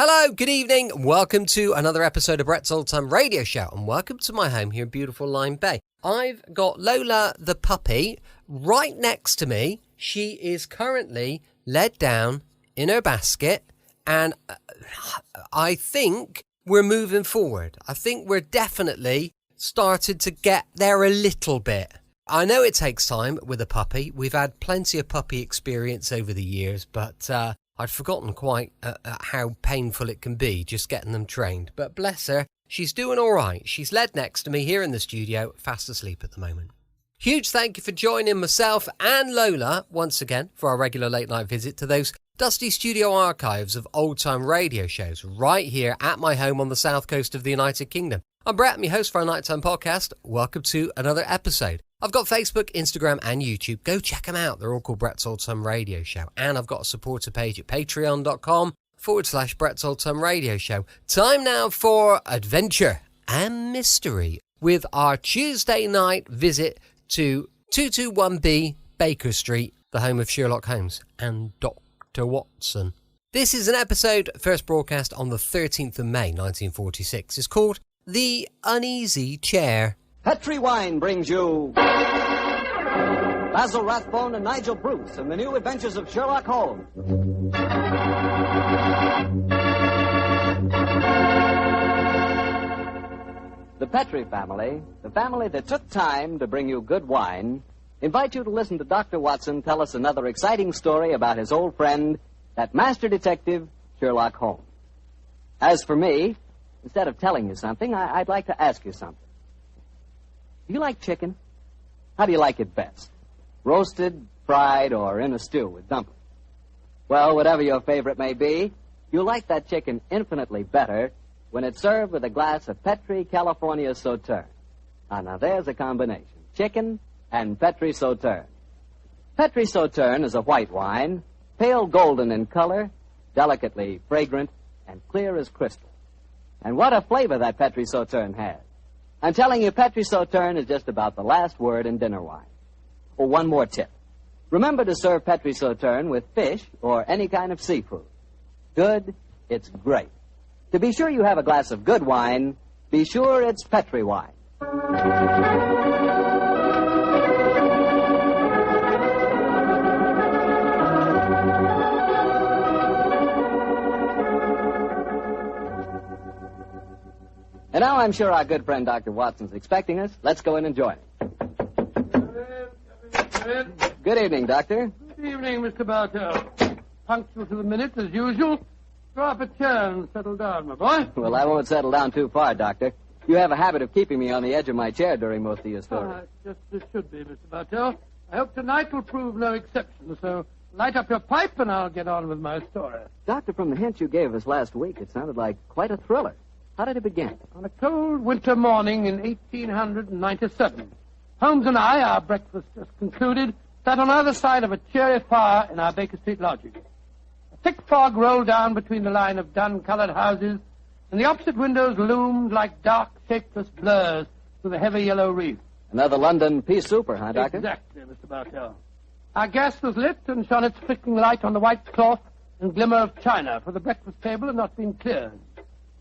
Hello, good evening, welcome to another episode of Brett's Old Time Radio Show, and welcome to my home here in beautiful Lyme Bay. I've got Lola the puppy right next to me. She is currently led down in her basket, and I think we're moving forward. I think we're definitely started to get there a little bit. I know it takes time with a puppy. We've had plenty of puppy experience over the years, but I'd forgotten quite how painful it can be just getting them trained. But bless her, she's doing all right. She's led next to me here in the studio, fast asleep at the moment. Huge thank you for joining myself and Lola once again for our regular late night visit to those dusty studio archives of old time radio shows right here at my home on the south coast of the United Kingdom. I'm Brett, I'm your host for our nighttime podcast. Welcome to another episode. I've got Facebook, Instagram and YouTube. Go check them out. They're all called Brett's Old Time Radio Show. And I've got a supporter page at patreon.com/Brett's Old Time Radio Show. Time now for adventure and mystery with our Tuesday night visit to 221B Baker Street, the home of Sherlock Holmes and Dr. Watson. This is an episode first broadcast on the 13th of May 1946. It's called The Uneasy Chair. Petri Wine brings you Basil Rathbone and Nigel Bruce in the new adventures of Sherlock Holmes. The Petri family, the family that took time to bring you good wine, invite you to listen to Dr. Watson tell us another exciting story about his old friend, that master detective, Sherlock Holmes. As for me, instead of telling you something, I'd like to ask you something. Do you like chicken? How do you like it best? Roasted, fried, or in a stew with dumplings? Well, whatever your favorite may be, you'll like that chicken infinitely better when it's served with a glass of Petri California Sauterne. Now there's a combination. Chicken and Petri Sauterne. Petri Sauterne is a white wine, pale golden in color, delicately fragrant, and clear as crystal. And what a flavor that Petri Sauterne has. I'm telling you, Petri Sauterne is just about the last word in dinner wine. Oh, one more tip. Remember to serve Petri Sauterne with fish or any kind of seafood. Good, it's great. To be sure you have a glass of good wine, be sure it's Petri wine. And now I'm sure our good friend Dr. Watson's expecting us. Let's go in and join him. Good evening, Doctor. Good evening, Mr. Bartell. Punctual to the minute, as usual. Draw up a chair and settle down, my boy. Well, I won't settle down too far, Doctor. You have a habit of keeping me on the edge of my chair during most of your stories. Just as should be, Mr. Bartell. I hope tonight will prove no exception, so light up your pipe and I'll get on with my story. Doctor, from the hint you gave us last week, it sounded like quite a thriller. How did it begin? On a cold winter morning in 1897, Holmes and I, our breakfast just concluded, sat on either side of a cheery fire in our Baker Street lodging. A thick fog rolled down between the line of dun-colored houses, and the opposite windows loomed like dark, shapeless blurs through the heavy yellow reef. Another London pea souper, huh, Doctor? Exactly, Mr. Bartell. Our gas was lit and shone its flickering light on the white cloth and glimmer of china, for the breakfast table had not been cleared.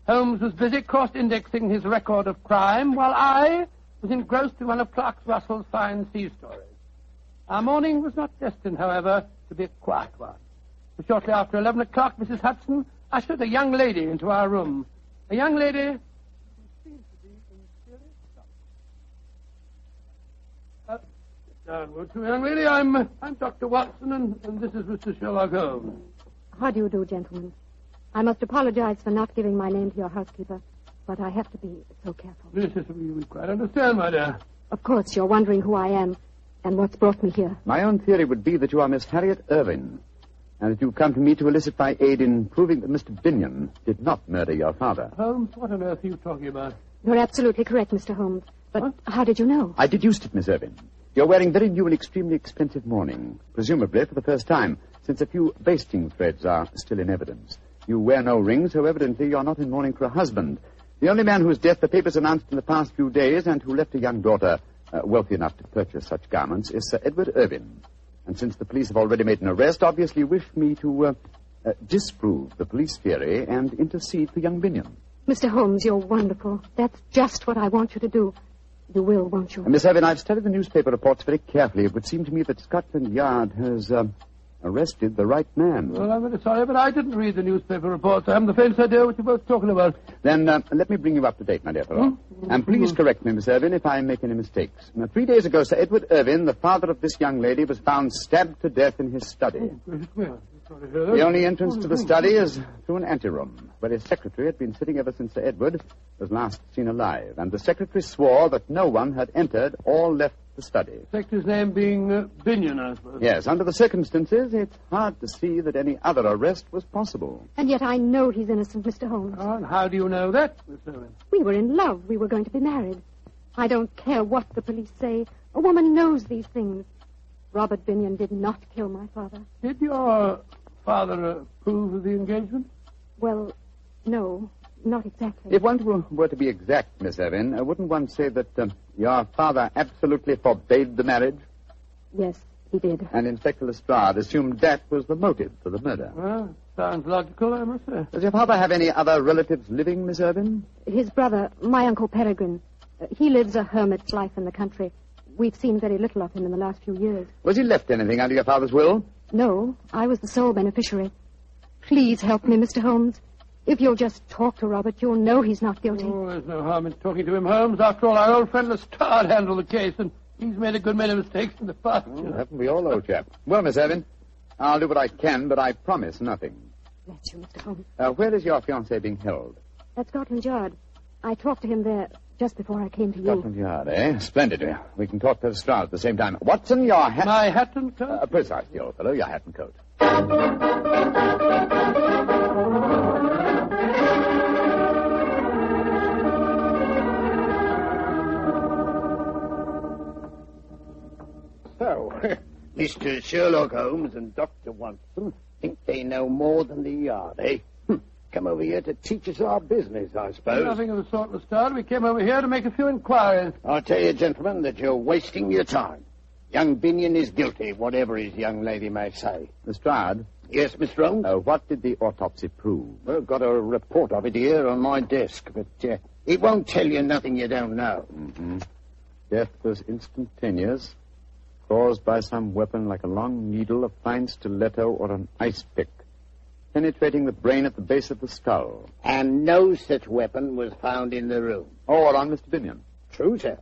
Holmes was busy cross-indexing his record of crime, while I was engrossed in one of Clark Russell's fine sea stories. Our morning was not destined, however, to be a quiet one. For shortly after 11 o'clock, Mrs. Hudson ushered a young lady into our room. A young lady who seemed to be in serious trouble. Sit down, won't you, young lady? I'm Dr. Watson, and this is Mr. Sherlock Holmes. How do you do, gentlemen? I must apologize for not giving my name to your housekeeper, but I have to be so careful. Yes, we quite understand, my dear. Of course, you're wondering who I am and what's brought me here. My own theory would be that you are Miss Harriet Irving, and that you've come to me to elicit my aid in proving that Mr. Binion did not murder your father. Holmes, what on earth are you talking about? You're absolutely correct, Mr. Holmes. But What? how did you know? I deduced it, Miss Irving. You're wearing very new and extremely expensive mourning, presumably for the first time, since a few basting threads are still in evidence. You wear no ring, so evidently you're not in mourning for a husband. The only man whose death the papers announced in the past few days and who left a young daughter wealthy enough to purchase such garments is Sir Edward Irving. And since the police have already made an arrest, obviously wish me to disprove the police theory and intercede for young Binion. Mr. Holmes, you're wonderful. That's just what I want you to do. You will, won't you? Miss Irvin, I've studied the newspaper reports very carefully. It would seem to me that Scotland Yard has arrested the right man. Well, I'm very sorry, but I didn't read the newspaper reports. I haven't the faintest idea what you're both talking about. Then let me bring you up to date, my dear fellow. And please correct me, Miss Irvin, if I make any mistakes. Now, 3 days ago, Sir Edward Irvin, the father of this young lady, was found stabbed to death in his study. The only entrance to the study is through an anteroom, where his secretary had been sitting ever since Sir Edward was last seen alive. And the secretary swore that no one had entered or left the study. Secretary's name being Binion, I suppose. Yes, under the circumstances, it's hard to see that any other arrest was possible. And yet I know he's innocent, Mr. Holmes. Oh, and how do you know that, Miss Irvin? We were in love. We were going to be married. I don't care what the police say. A woman knows these things. Robert Binion did not kill my father. Did your father approve of the engagement? Well, no, not exactly. If one were to be exact, Miss Irvin, wouldn't one say that your father absolutely forbade the marriage? Yes, he did. And Inspector Lestrade assumed that was the motive for the murder. Well, sounds logical, I must say. Does your father have any other relatives living, Miss Irvin? His brother, my Uncle Peregrine. He lives a hermit's life in the country. We've seen very little of him in the last few years. Was he left anything under your father's will? No, I was the sole beneficiary. Please help me, Mr. Holmes. If you'll just talk to Robert, you'll know he's not guilty. Oh, there's no harm in talking to him, Holmes. After all, our old friend Lestrade handled the case, and he's made a good many mistakes in the past. Oh, haven't we all, old chap? Well, Miss Irvin, I'll do what I can, but I promise nothing. Bless you, Mr. Holmes. Where is your fiancé being held? At Scotland Yard. I talked to him there just before I came to you. Scotland Yard, eh? Splendid. We can talk to Lestrade at the same time. Watson, your hat... My hat and coat? Precisely, old fellow, your hat and coat. So, Mr. Sherlock Holmes and Dr. Watson think they know more than the Yard, eh? Come over here to teach us our business, I suppose. Nothing of the sort, Lestrade. We came over here to make a few inquiries. I'll tell you, gentlemen, that you're wasting your time. Young Binion is guilty, whatever his young lady may say. Lestrade? Yes, Mr. Holmes? What did the autopsy prove? Well, I've got a report of it here on my desk, but it won't tell you nothing you don't know. Mm-hmm. Death was instantaneous, caused by some weapon like a long needle, a fine stiletto, or an ice pick, penetrating the brain at the base of the skull. And no such weapon was found in the room. Or on Mr. Binion. True, sir.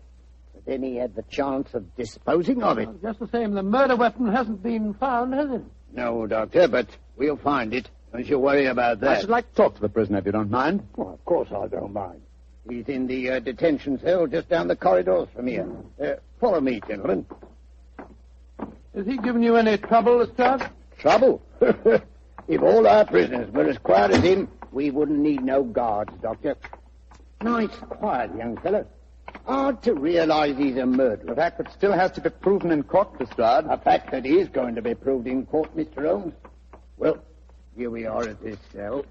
But then he had the chance of disposing of it. Well, just the same, the murder weapon hasn't been found, has it? No, Doctor, but we'll find it. Don't you worry about that. I should like to talk to the prisoner, if you don't mind. Well, of course I don't mind. He's in the detention cell just down the corridors from here. Follow me, gentlemen. Has he given you any trouble, Lestrade? Trouble? If all our prisoners were as quiet as him, we wouldn't need no guards, Doctor. Nice, quiet young fellow. Hard to realize he's a murderer. A fact that still has to be proven in court, Lestrade. A fact that is going to be proved in court, Mr. Holmes. Well, here we are at this cell.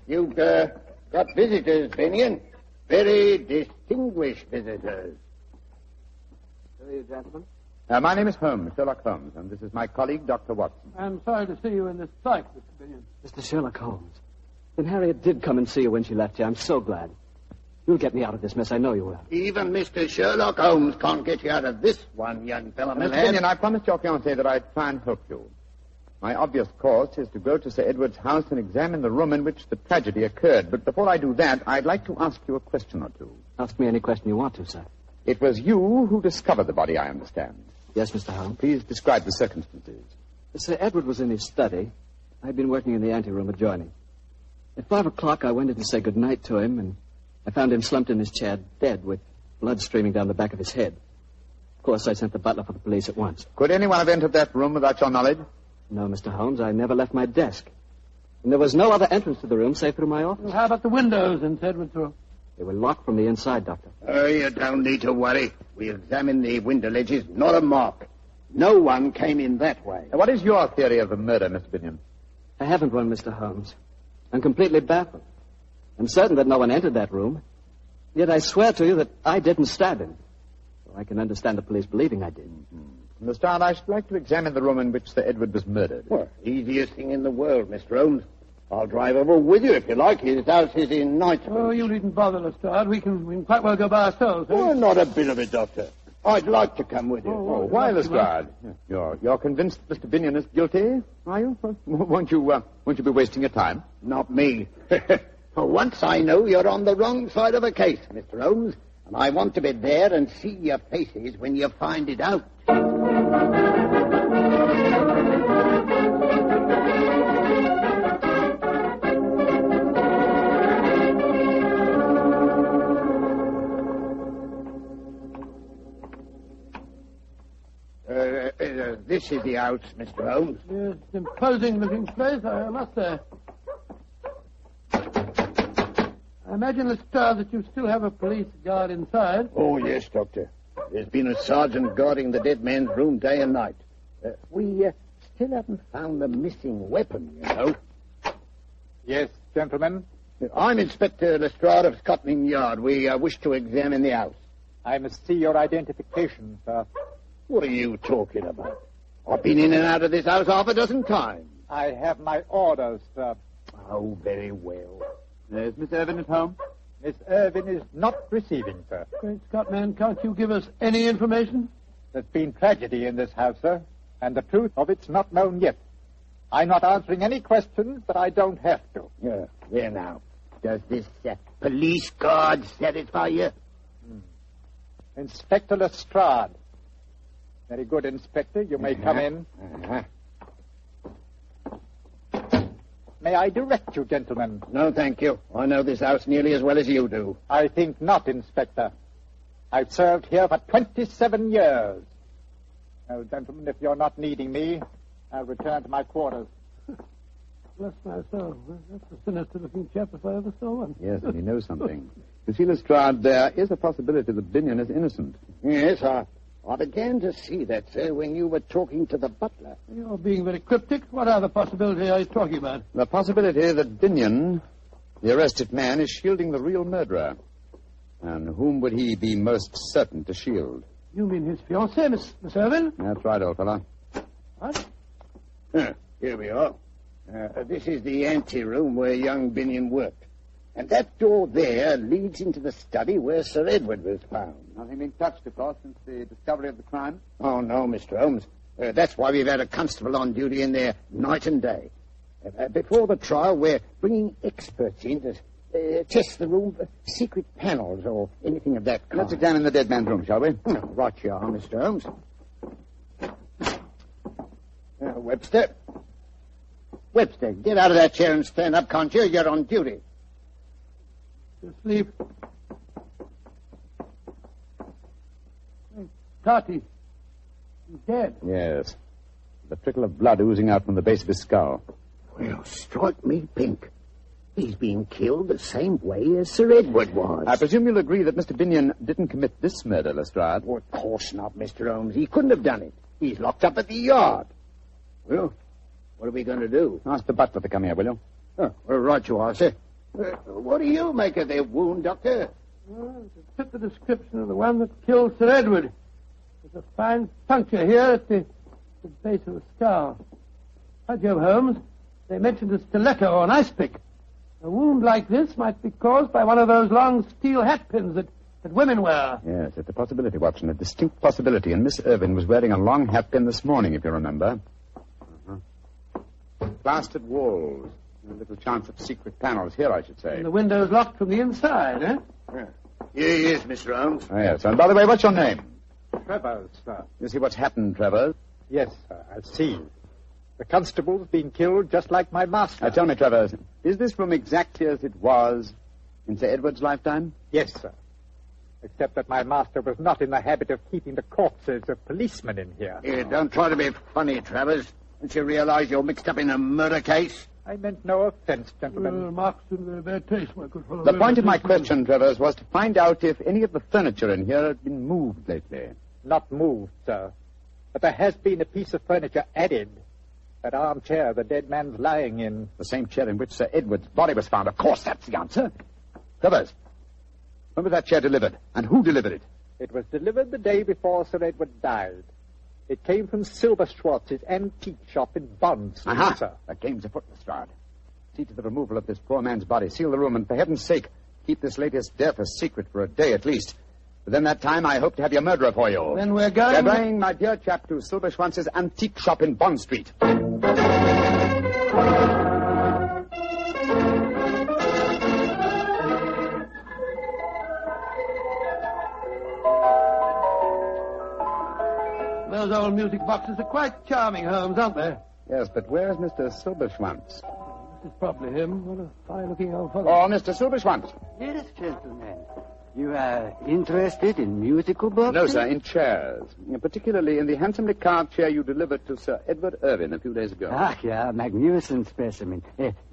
You've got visitors, Binion. Very distinguished visitors. Who are you, gentlemen? My name is Holmes, Sherlock Holmes, and this is my colleague, Dr. Watson. I'm sorry to see you in this plight, Mr. Binion. Mr. Sherlock Holmes. Then Harriet did come and see you when she left you. I'm so glad. You'll get me out of this mess. I know you will. Even Mr. Sherlock Holmes can't get you out of this one, young fellow. Mr. Binion, I promised your fiancé that I'd try and help you. My obvious course is to go to Sir Edward's house and examine the room in which the tragedy occurred. But before I do that, I'd like to ask you a question or two. Ask me any question you want to, sir. It was you who discovered the body, I understand. Yes, Mr. Holmes. Please describe the circumstances. Sir Edward was in his study. I'd been working in the anteroom adjoining. At 5 o'clock, I went in to say good night to him, and I found him slumped in his chair, dead, with blood streaming down the back of his head. Of course, I sent the butler for the police at once. Could anyone have entered that room without your knowledge? No, Mr. Holmes, I never left my desk. And there was no other entrance to the room save through my office. Well, how about the windows in Sir Edward's room? They were locked from the inside, Doctor. You don't need to worry. We examined the window ledges, not a mark. No one came in that way. What is your theory of the murder, Mr. Binion? I haven't one, Mr. Holmes. I'm completely baffled. I'm certain that no one entered that room. Yet I swear to you that I didn't stab him. So I can understand the police believing I did. Mm-hmm. Lestrade, I should like to examine the room in which Sir Edward was murdered. Well, easiest thing in the world, Mr. Holmes. I'll drive over with you if you like. His house is in Nightime. Oh, you needn't bother, Lestrade. We can quite well go by ourselves. Well, not a bit of it, Doctor. I'd like to come with you. Oh, why, Lestrade? You're convinced Mr. Binion is guilty, are you? Won't you be wasting your time? Not me. For once I know you're on the wrong side of a case, Mr. Holmes, and I want to be there and see your faces when you find it out. This is the house, Mr. Holmes. Yes, it's an imposing-looking place, I must say. I imagine, Lestrade, that you still have a police guard inside. Oh, yes, Doctor. There's been a sergeant guarding the dead man's room day and night. We still haven't found the missing weapon, you know. Yes, gentlemen. I'm Inspector Lestrade of Scotland Yard. We wish to examine the house. I must see your identification, sir. What are you talking about? I've been in and out of this house half a dozen times. I have my orders, sir. Oh, very well. Is Miss Irvin at home? Miss Irvin is not receiving, sir. Great Scott, man, can't you give us any information? There's been tragedy in this house, sir, and the truth of it's not known yet. I'm not answering any questions that I don't have to. There now. Does this police guard satisfy you? Inspector Lestrade. Very good, Inspector. You may come in. May I direct you, gentlemen? No, thank you. I know this house nearly as well as you do. I think not, Inspector. I've served here for 27 years. Now, gentlemen, if you're not needing me, I'll return to my quarters. Bless my soul. That's a sinister-looking chap if I ever saw one. Yes, and he knows something. You see, Lestrade, there is a possibility that Binion is innocent. Yes, I began to see that, sir, when you were talking to the butler. You're being very cryptic. What other possibility are you talking about? The possibility that Binion, the arrested man, is shielding the real murderer. And whom would he be most certain to shield? You mean his fiancée, Miss Irvin? That's right, old fellow. What? Here we are. This is the anteroom where young Binion worked. And that door there leads into the study where Sir Edward was found. Nothing been touched, of course, since the discovery of the crime? Oh, no, Mr. Holmes. That's why we've had a constable on duty in there night and day. Before the trial, we're bringing experts in to test the room for secret panels or anything of that kind. Let's examine the dead man's room, shall we? Right you are, Mr. Holmes. Webster. Webster, get out of that chair and stand up, can't you? You're on duty. To sleep. Tati. He's dead. Yes. The trickle of blood oozing out from the base of his skull. Well, strike me pink. He's been killed the same way as Sir Edward was. I presume you'll agree that Mr. Binion didn't commit this murder, Lestrade. Oh, of course not, Mr. Holmes. He couldn't have done it. He's locked up at the yard. Well, what are we going to do? Ask the butler to come here, will you? Oh, well, right you are, sir. What do you make of their wound, Doctor? Well, to fit the description of the one that killed Sir Edward. There's a fine puncture here at the base of the skull. By Jove, Holmes, they mentioned a stiletto or an ice pick. A wound like this might be caused by one of those long steel hat pins that women wear. Yes, it's a possibility, Watson, a distinct possibility. And Miss Irvin was wearing a long hat pin this morning, if you remember. Plastered walls. A little chance of secret panels here, I should say. And the window's locked from the inside, eh? Here he is, Mr. Holmes. Oh, yes. And by the way, what's your name? Travers, sir. You see what's happened, Travers? Yes, sir, I see. The constable's been killed just like my master. Now, tell me, Travers, is this room exactly as it was in Sir Edward's lifetime? Yes, sir. Except that my master was not in the habit of keeping the corpses of policemen in here. Here, don't try to be funny, Travers. Don't you realize you're mixed up in a murder case? I meant no offense, gentlemen. Remarks in very bad taste, my good fellow. The point of my question, Travers, was to find out if any of the furniture in here had been moved lately. Not moved, sir. But there has been a piece of furniture added. That armchair the dead man's lying in. The same chair in which Sir Edward's body was found. Of course, that's the answer. Travers, when was that chair delivered? And who delivered it? It was delivered the day before Sir Edward died. It came from Silver Schwartz's antique shop in Bond Street, Aha! sir. That game's afoot, Lestrade. See to the removal of this poor man's body. Seal the room, and for heaven's sake, keep this latest death a secret for a day at least. Within that time, I hope to have your murderer for you. Then we're going... We're going, my dear chap, to Silver Schwantz's antique shop in Bond Street. Those old music boxes are quite charming, Holmes, aren't they? Yes, but where is Mr. Silberschwanz? This is probably him. What a fine-looking old fellow. Oh, Mr. Silberschwanz. Yes, gentlemen. You are interested in musical boxes? No, sir, in chairs. Particularly in the handsomely carved chair you delivered to Sir Edward Irvin a few days ago. Ah, yeah, magnificent specimen.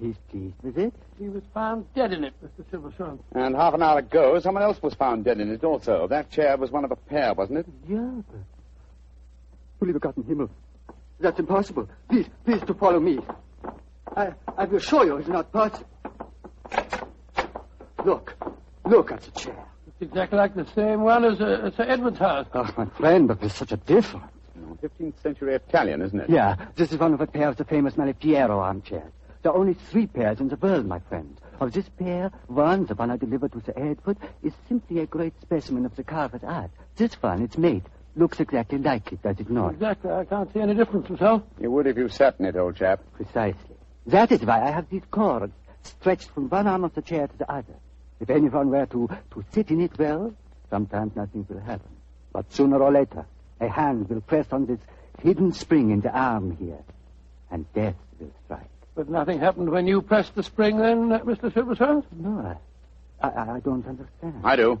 He's pleased with it? He was found dead in it, Mr. Silverstone. And half an hour ago, someone else was found dead in it also. That chair was one of a pair, wasn't it? Yeah, but... Holy begotten Himmel. That's impossible. Please to follow me. I will show you it's not possible. Look at the chair. It's exactly like the same one as Sir Edward's house. Oh, my friend, but there's such a difference. 15th century Italian, isn't it? Yeah, this is one of a pair of the famous Malipiero armchairs. There are only 3 pairs in the world, my friend. Of this pair, one, the one I delivered to Sir Edward, is simply a great specimen of the carver's art. This one, its mate, looks exactly like it, does it not? Exactly. I can't see any difference myself. You would if you sat in it, old chap. Precisely. That is why I have these cords stretched from one arm of the chair to the other. If anyone were to sit in it well, sometimes nothing will happen. But sooner or later, a hand will press on this hidden spring in the arm here, and death will strike. But nothing happened when you pressed the spring then, Mr. Silverstone? No, I don't understand. I do.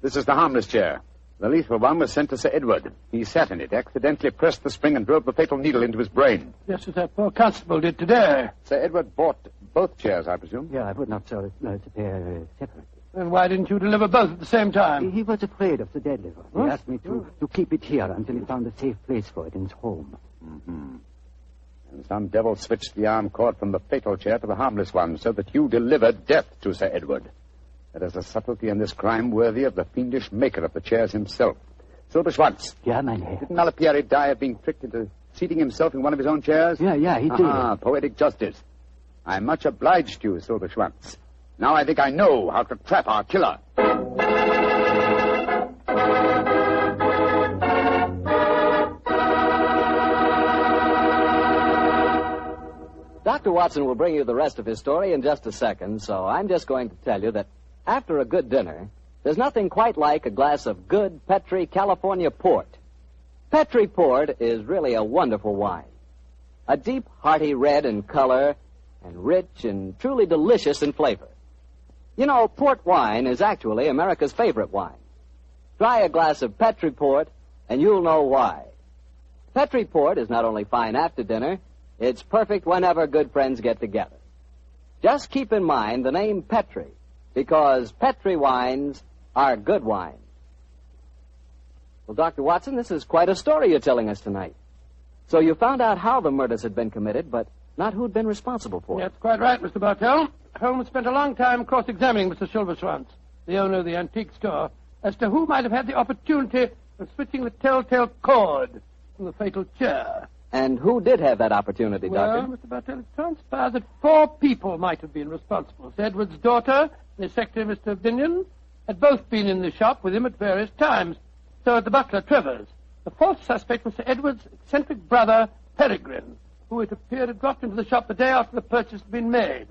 This is the harmless chair. The lethal one was sent to Sir Edward. He sat in it, accidentally pressed the spring and drove the fatal needle into his brain. Just as that poor constable did today. Sir Edward bought both chairs, I presume? Yeah, I would not sell it. No, it's a pair separately. Then why didn't you deliver both at the same time? He was afraid of the deadly one. Huh? He asked me to keep it here until he found a safe place for it in his home. Mm-hmm. And some devil switched the arm cord from the fatal chair to the harmless one so that you delivered death to Sir Edward. There is a subtlety in this crime worthy of the fiendish maker of the chairs himself. Silberschwanz. Yeah, mein Herr. Didn't Malipieri die of being tricked into seating himself in one of his own chairs? Yeah, he did. Ah, poetic justice. I'm much obliged to you, Silberschwanz. Now I think I know how to trap our killer. Dr. Watson will bring you the rest of his story in just a second, so I'm just going to tell you that after a good dinner, there's nothing quite like a glass of good Petri California port. Petri port is really a wonderful wine. A deep, hearty red in color and rich and truly delicious in flavor. You know, port wine is actually America's favorite wine. Try a glass of Petri port and you'll know why. Petri port is not only fine after dinner, it's perfect whenever good friends get together. Just keep in mind the name Petri, because Petri wines are good wines. Well, Dr. Watson, this is quite a story you're telling us tonight. So you found out how the murders had been committed, but not who'd been responsible for it. That's quite right, Mr. Bartell. Holmes spent a long time cross-examining Mr. Silverschwanz, the owner of the antique store, as to who might have had the opportunity of switching the telltale cord from the fatal chair. And who did have that opportunity, Well, Doctor? Mr. Bartell, it transpires that 4 people might have been responsible. Sir Edward's daughter and his secretary, Mr. Binion, had both been in the shop with him at various times. So had the butler, Travers. The fourth suspect was Sir Edward's eccentric brother, Peregrine, who it appeared had dropped into the shop the day after the purchase had been made.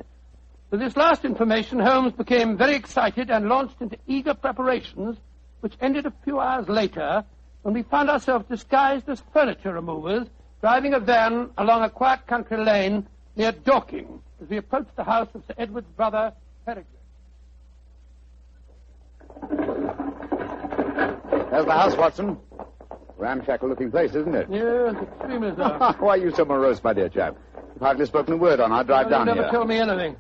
With this last information, Holmes became very excited and launched into eager preparations, which ended a few hours later when we found ourselves disguised as furniture removers, driving a van along a quiet country lane near Dorking as we approached the house of Sir Edward's brother, Peregrine. There's the house, Watson. Ramshackle-looking place, isn't it? Yes, extremely so. Why are you so morose, my dear chap? You've hardly spoken a word on our drive down You never here. told me anything.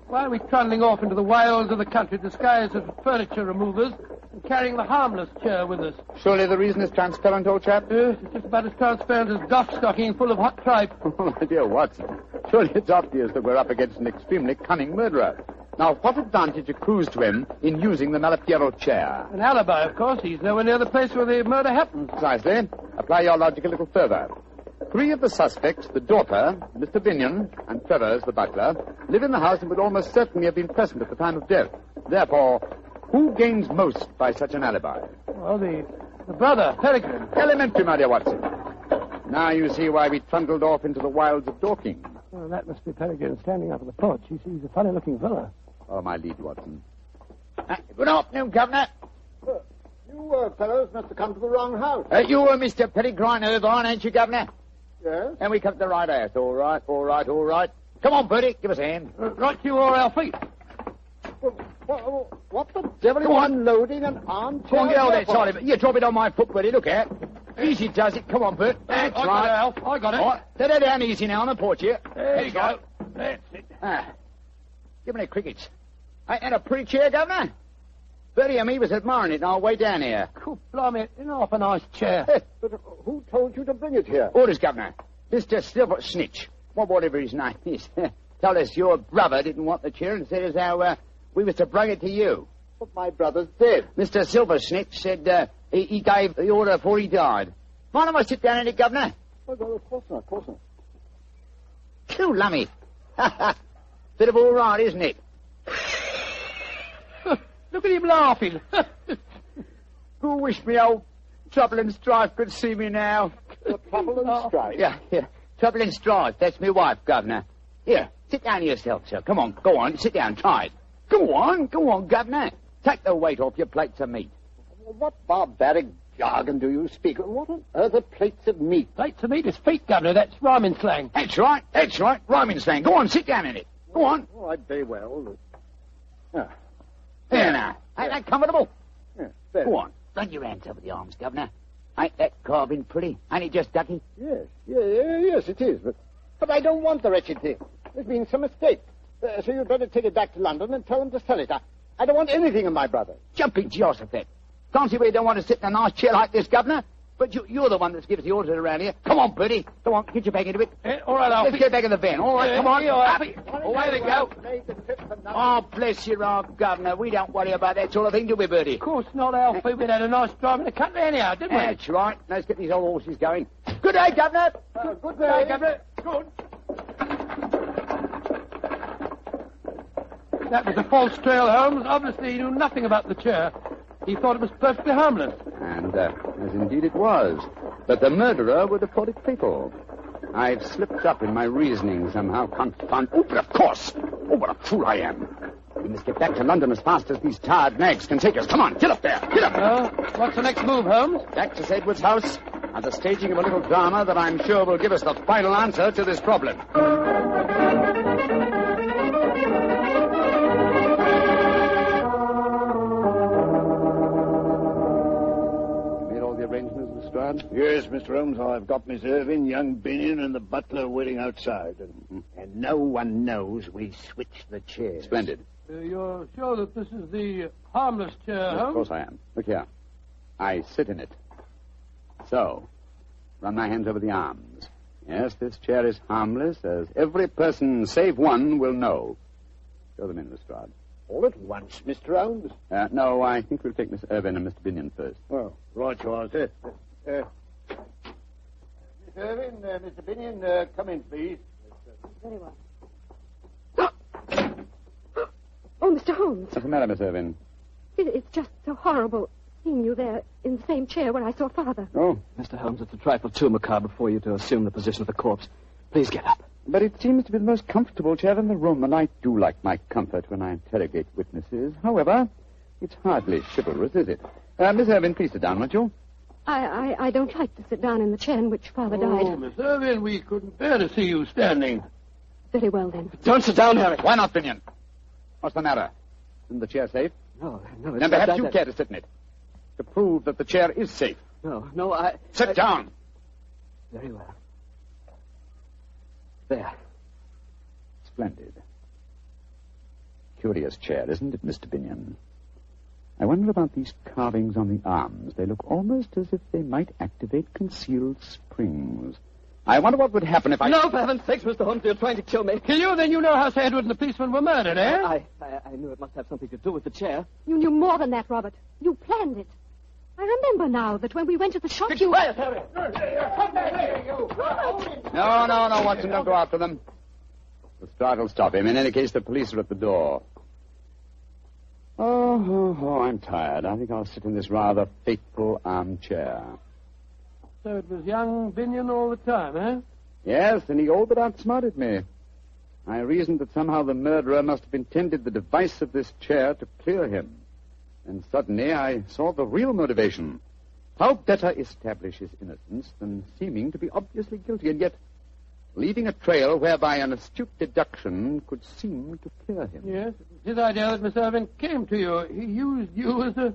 Why are we trundling off into the wilds of the country disguised as furniture removers and carrying the harmless chair with us? Surely the reason is transparent, old chap? Yes, it's just about as transparent as dock stocking full of hot tripe. Oh, my dear Watson, surely it's obvious that we're up against an extremely cunning murderer. Now, what advantage accrues to him in using the Malapiero chair? An alibi, of course. He's nowhere near the place where the murder happened. Precisely. Apply your logic a little further. 3 of the suspects, the daughter, Mr. Binion, and Travers, the butler, live in the house and would almost certainly have been present at the time of death. Therefore, who gains most by such an alibi? Well, the brother, Peregrine. Elementary, my dear Watson. Now you see why we trundled off into the wilds of Dorking. Well, that must be Peregrine standing up at the porch. He sees a funny-looking fella. Follow my lead, Watson. Good afternoon, Governor. You fellows must have come to the wrong house. You were Mr. Peregrine Irvine, ain't you, Governor? Yes? And we come to the right house. All right. Come on, Bertie, give us a hand. Right you are, Alfie. What the devil are you unloading an armchair? Go on, get all that side of it. You drop it on my foot, Bertie, look out. Easy does it. Come on, Bert. That's I right. got it, Alf. I got it. All right. Set it down easy now on the porch here. There you go. That's it. Give me the crickets. Ain't that a pretty chair, Governor? Bertie and me was admiring it on our way down here. Good blimey, isn't half a nice chair. But who told you to bring it here? Orders, Governor. Mr. Silver Snitch, whatever his name is, told us your brother didn't want the chair and said as how we was to bring it to you. But my brother's dead. Mr. Silver Snitch said he gave the order before he died. Mind if I sit down in it, Governor? Oh, no, of course not. Cool, lummy. Bit of all right, isn't it? Look at him laughing. Who wish me old Trouble and Strife could see me now? Trouble and Strife? Yeah. Trouble and Strife. That's my wife, Governor. Here, sit down yourself, sir. Come on, go on. Sit down, try it. Go on, Governor. Take the weight off your plates of meat. What barbaric jargon do you speak? What on earth are plates of meat? Plates of meat is feet, Governor. That's rhyming slang. That's right. Rhyming slang. Go on, sit down in it. Go on. All right, very well. There now. Ain't that comfortable? Yeah, very. Go on. Run your hands over the arms, Governor. Ain't that carving pretty? Ain't it just ducky? Yes, it is. But I don't want the wretched thing. There's been some mistake. So you'd better take it back to London and tell them to sell it. I don't want anything of my brother. Jumping Jehoshaphat. Can't see where you don't want to sit in a nice chair like this, Governor. But you're the one that gives the orders around here. Come on, Bertie. Go on, get your back into it. All right, Alfie. Let's get back in the van. All right, come on. Alfie. Away they go. Oh, bless your heart, Governor. We don't worry about that sort of thing, do we, Bertie? Of course not, Alfie. We'd had a nice drive in the country anyhow, didn't we? That's right. Let's get these old horses going. Good day, Governor. Good day, Governor. Good. That was a false trail, Holmes. Obviously, he knew nothing about the chair. He thought it was perfectly harmless. And, as indeed it was. But the murderer would have thought it fatal. I've slipped up in my reasoning somehow, confound... Oh, but of course! Oh, what a fool I am! We must get back to London as fast as these tired nags can take us. Come on, get up there! Get up! What's the next move, Holmes? Back to Sedgwood's house and the staging of a little drama that I'm sure will give us the final answer to this problem. Yes, Mr. Holmes, I've got Miss Irving, young Binion, and the butler waiting outside. And no one knows we switched the chairs. Splendid. You're sure that this is the harmless chair, Holmes? Of course I am. Look here. I sit in it. So, run my hands over the arms. Yes, this chair is harmless, as every person save one will know. Show them in, Lestrade. All at once, Mr. Holmes? No, I think we'll take Miss Irving and Mr. Binion first. Oh, right you are, sir. Miss Irving, Mr. Binion, come in, please. Very well. Oh, Mr. Holmes. What's the matter, Miss Irving? It's just so horrible seeing you there in the same chair where I saw Father. Oh. Mr. Holmes, it's a trifle too macabre for you to assume the position of the corpse. Please get up. But it seems to be the most comfortable chair in the room, and I do like my comfort when I interrogate witnesses. However, it's hardly chivalrous, is it? Miss Irving, please sit down, won't you? I don't like to sit down in the chair in which Father died. Oh, Miss Irving, we couldn't bear to see you standing. Very well, then. Don't sit down, Harry. Why not, Binion? What's the matter? Isn't the chair safe? No, Then perhaps you care to sit in it. To prove that the chair is safe. No, I... Sit down! Very well. There. Splendid. Curious chair, isn't it, Mr. Binion? I wonder about these carvings on the arms. They look almost as if they might activate concealed springs. I wonder what would happen if I... No, for heaven's sakes, Mr. Holmes, you're trying to kill me. Kill you? Then you know how Sir Edward and the policeman were murdered, eh? I knew it must have something to do with the chair. You knew more than that, Robert. You planned it. I remember now that when we went to the shop, you... Quiet, Harry. Come back here, you. No, Watson, don't go after them. Lestrade will stop him. In any case, the police are at the door. Oh, I'm tired. I think I'll sit in this rather fateful armchair. So it was young Binion all the time, eh? Yes, and he all but outsmarted me. I reasoned that somehow the murderer must have intended the device of this chair to clear him. And suddenly I saw the real motivation. How better establish his innocence than seeming to be obviously guilty, and yet leaving a trail whereby an astute deduction could seem to clear him. Yes, it was his idea that Miss Irving came to you. He used you as a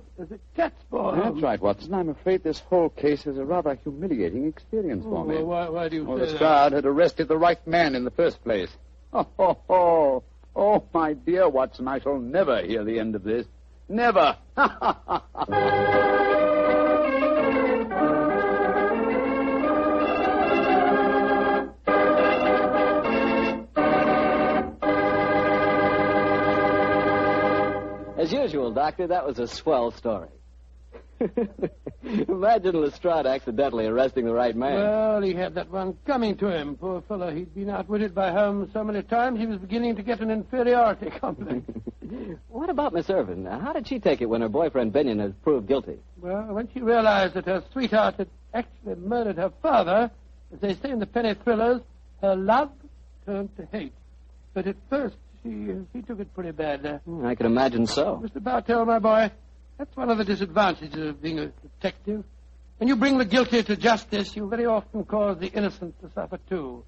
cat's paw. That's right, Watson. I'm afraid this whole case is a rather humiliating experience for me. Well, why do you say Lestrade that? had arrested the right man in the first place. Oh, my dear Watson, I shall never hear the end of this. Never. As usual, Doctor, that was a swell story. Imagine Lestrade accidentally arresting the right man. Well, he had that one coming to him. Poor fellow, he'd been outwitted by Holmes so many times he was beginning to get an inferiority complex. What about Miss Irving? How did she take it when her boyfriend Binion was proved guilty? Well, when she realized that her sweetheart had actually murdered her father, as they say in the penny thrillers, her love turned to hate. But at first, she took it pretty bad. I can imagine so. Mr. Bartell, my boy, that's one of the disadvantages of being a detective. When you bring the guilty to justice, you very often cause the innocent to suffer too.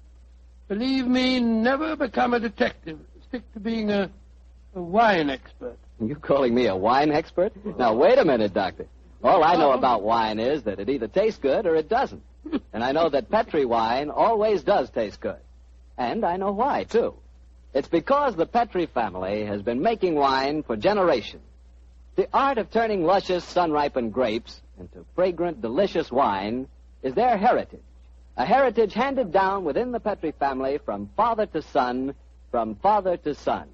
Believe me, never become a detective. Stick to being a wine expert. You calling me a wine expert? Now, wait a minute, Doctor. All I know about wine is that it either tastes good or it doesn't. And I know that Petri wine always does taste good. And I know why, too. It's because the Petri family has been making wine for generations. The art of turning luscious, sun-ripened grapes into fragrant, delicious wine is their heritage. A heritage handed down within the Petri family from father to son, from father to son.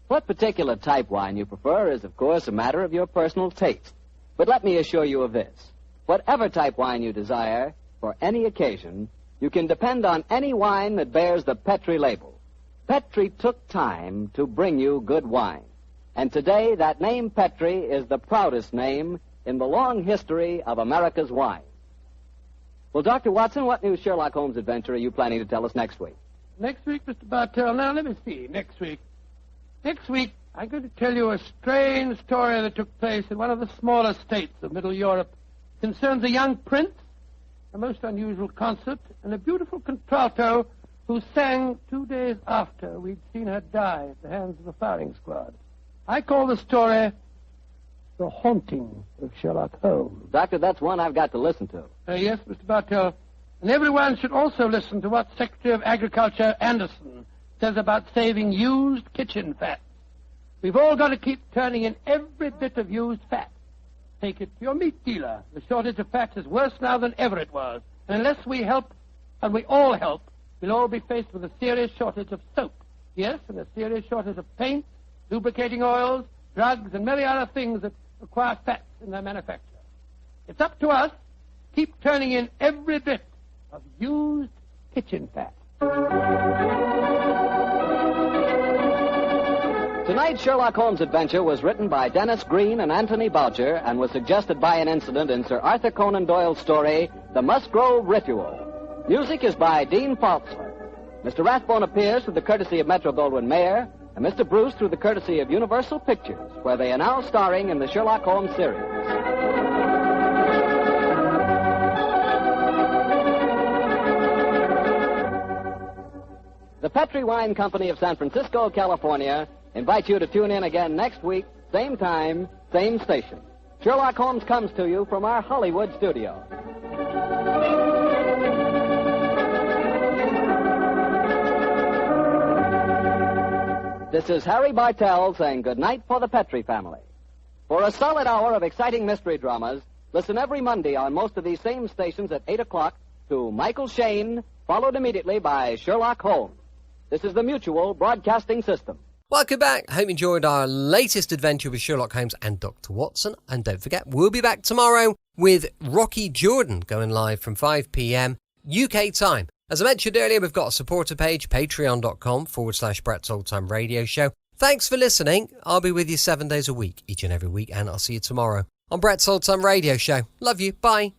What particular type wine you prefer is, of course, a matter of your personal taste. But let me assure you of this. Whatever type wine you desire, for any occasion, you can depend on any wine that bears the Petri label. Petri took time to bring you good wine. And today, that name Petri is the proudest name in the long history of America's wine. Well, Dr. Watson, what new Sherlock Holmes adventure are you planning to tell us next week? Next week, Mr. Bartell. Now, let me see. Next week, I'm going to tell you a strange story that took place in one of the smaller states of Middle Europe. It concerns a young prince, a most unusual concert, and a beautiful contralto who sang 2 days after we'd seen her die at the hands of the firing squad. I call the story The Haunting of Sherlock Holmes. Doctor, that's one I've got to listen to. Yes, Mr. Bartell. And everyone should also listen to what Secretary of Agriculture Anderson says about saving used kitchen fat. We've all got to keep turning in every bit of used fat. Take it to your meat dealer. The shortage of fat is worse now than ever it was. And unless we help, and we all help, we'll all be faced with a serious shortage of soap. Yes, and a serious shortage of paint, lubricating oils, drugs, and many other things that require fats in their manufacture. It's up to us. Keep turning in every bit of used kitchen fat. Tonight's Sherlock Holmes adventure was written by Dennis Green and Anthony Boucher and was suggested by an incident in Sir Arthur Conan Doyle's story, The Musgrove Ritual. Music is by Dean Faltzler. Mr. Rathbone appears through the courtesy of Metro-Goldwyn-Mayer, and Mr. Bruce through the courtesy of Universal Pictures, where they are now starring in the Sherlock Holmes series. The Petri Wine Company of San Francisco, California, invites you to tune in again next week, same time, same station. Sherlock Holmes comes to you from our Hollywood studio. This is Harry Bartell saying goodnight for the Petri family. For a solid hour of exciting mystery dramas, listen every Monday on most of these same stations at 8 o'clock to Michael Shayne followed immediately by Sherlock Holmes. This is the Mutual Broadcasting System. Welcome back. Hope you enjoyed our latest adventure with Sherlock Holmes and Dr. Watson. And don't forget, we'll be back tomorrow with Rocky Jordan going live from 5 p.m. UK time. As I mentioned earlier, we've got a supporter page, patreon.com/Brett's Old Time Radio Show. Thanks for listening. I'll be with you 7 days a week, each and every week, and I'll see you tomorrow on Brett's Old Time Radio Show. Love you. Bye.